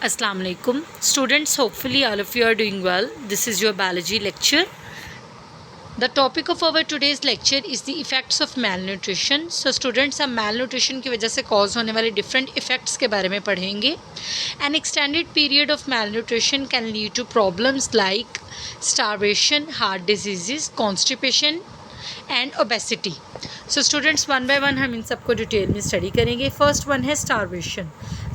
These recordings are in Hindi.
Assalamu alaikum. Students, hopefully all of you are doing well. This is your biology lecture. The topic of our today's lecture is the effects of malnutrition. So students, हम malnutrition की वजह से cause होने वाले different effects के बारे में पढ़ेंगे. An extended period of malnutrition can lead to problems like starvation, heart diseases, constipation and obesity. So students, one by one हम इन सबको डिटेल में स्टडी करेंगे. फर्स्ट वन है starvation.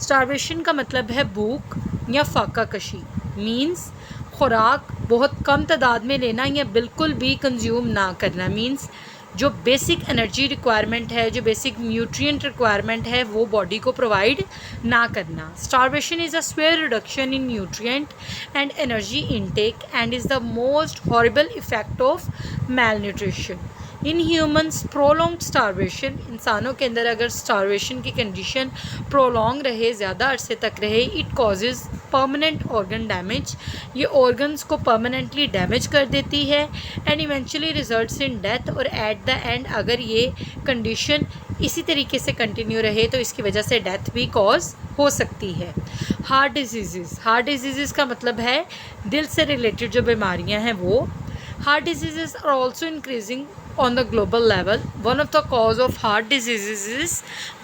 Starvation का मतलब है भूख या फाका कशी. मीन्स खुराक बहुत कम तादाद में लेना या बिल्कुल भी कंज्यूम ना करना. मीन्स जो बेसिक एनर्जी रिक्वायरमेंट है, जो बेसिक न्यूट्रिएंट रिक्वायरमेंट है, वो बॉडी को प्रोवाइड ना करना. Starvation is a severe reduction in nutrient and energy intake and is the most horrible effect of malnutrition. In humans prolong starvation, इंसानों के अंदर अगर स्टारवेशन की कंडीशन प्रोलॉन्ग रहे, ज़्यादा अरसे तक रहे, it causes permanent organ damage. ये ऑर्गन्स को परमानेंटली डैमेज कर देती है and eventually results in death. और एट द एंड अगर ये कंडीशन इसी तरीके से कंटिन्यू रहे तो इसकी वजह से डेथ भी कॉज हो सकती है. हार्ट डिजीज़ का मतलब है दिल से रिलेटेड जो बीमारियां हैं वो. Heart diseases are also increasing on the global level. One of the cause of heart diseases is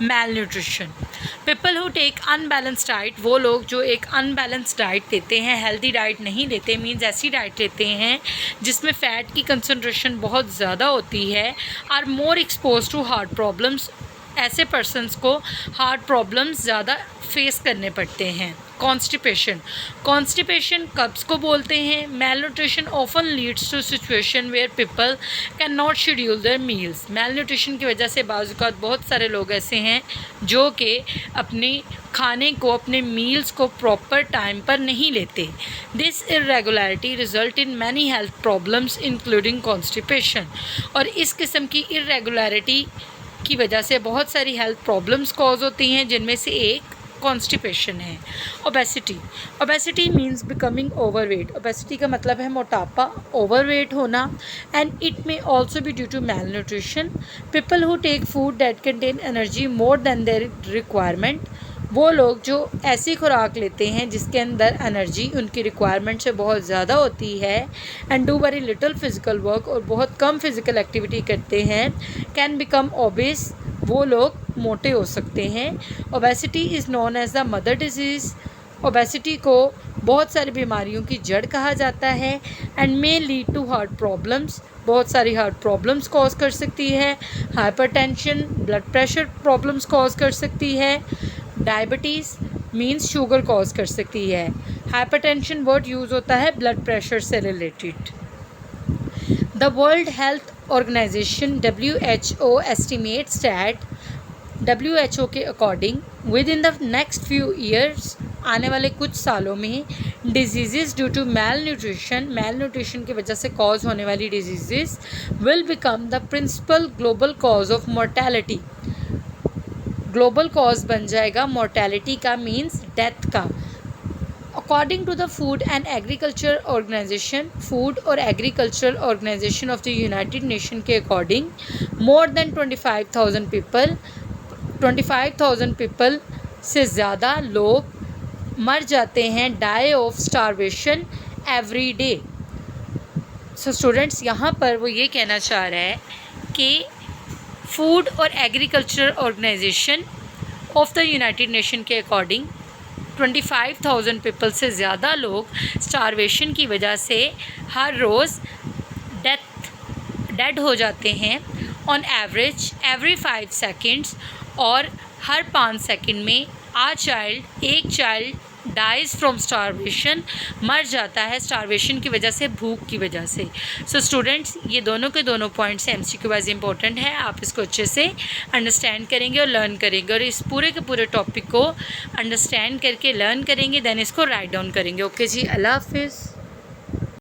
malnutrition. People who take unbalanced diet, वो लोग जो एक unbalanced diet लेते हैं, healthy diet नहीं लेते, मीन्स ऐसी डाइट लेते हैं जिसमें फ़ैट की कंसनट्रेशन बहुत ज़्यादा होती है, are more exposed to heart problems. ऐसे पर्सनस को हार्ट प्रॉब्लम्स ज़्यादा फेस करने पड़ते हैं. कॉन्स्टिपेशन कब्ज़ को बोलते हैं. Malnutrition often leads to situation where people can not schedule their meals. Malnutrition की वजह से बाज़-औक़ात बहुत सारे लोग ऐसे हैं जो कि अपने खाने को, अपने मील्स को प्रॉपर टाइम पर नहीं लेते. This irregularity result in many health problems including constipation. और इस किस्म की इर्रेगुलरिटी की वजह से बहुत सारी हेल्थ प्रॉब्लम्स कॉज होती हैं, जिनमें से एक कॉन्स्टिपेशन है. Obesity means becoming overweight. Obesity का मतलब है मोटापा, ओवरवेट होना. And it may also be due to malnutrition. People who take food that contain energy more than their requirement, वो लोग जो ऐसी खुराक लेते हैं जिसके अंदर एनर्जी उनकी रिक्वायरमेंट से बहुत ज़्यादा होती है, and do very little physical work, और बहुत कम फिज़िकल एक्टिविटी करते हैं, कैन बिकम ओबेस, वो लोग मोटे हो सकते हैं. Obesity is known as the mother disease. Obesity को बहुत सारी बीमारियों की जड़ कहा जाता है and may lead to heart problems. बहुत सारी हार्ट प्रॉब्लम्स कॉज कर सकती है. Hypertension, blood pressure problems cause कर सकती है. डायबिटीज़ मीन्स शुगर कॉज कर सकती है. हाइपरटेंशन वर्ड यूज़ होता है ब्लड प्रेशर से related. The world health organization WHO estimates that, WHO के according within the next few years, आने वाले कुछ सालों में, डिजीज़ ड्यू टू मैलन्यूट्रिशन की वजह से कॉज होने वाली disease will become the principal global cause of mortality. Global cause बन जाएगा मोर्टेलिटी का, मीन्स डेथ का. अकॉर्डिंग टू द फूड और agricultural organization of the united nation के अकॉर्डिंग, मोर देन 25,000 पीपल से ज़्यादा लोग मर जाते हैं, die of starvation every day. So students, यहाँ पर वो ये कहना चाह रहा है कि फूड और agriculture organization of the united nation के अकॉर्डिंग 25,000 पीपल से ज़्यादा लोग स्टारवेशन की वजह से हर रोज़ डेड हो जाते हैं ऑन एवरेज एवरी 5 सेकेंड्स. और हर 5 सेकेंड में एक चाइल्ड डाइज़ फ्रॉम स्टारवेशन, मर जाता है स्टारवेशन की वजह से, भूख की वजह से. सो स्टूडेंट्स, ये दोनों के दोनों पॉइंट्स MCQ वाइज इंपॉर्टेंट है. आप इसको अच्छे से अंडरस्टैंड करेंगे और लर्न करेंगे, और इस पूरे के पूरे टॉपिक को अंडरस्टैंड करके लर्न करेंगे, देन इसको राइट डाउन करेंगे. ओके जी, अल्लाह हाफिज़.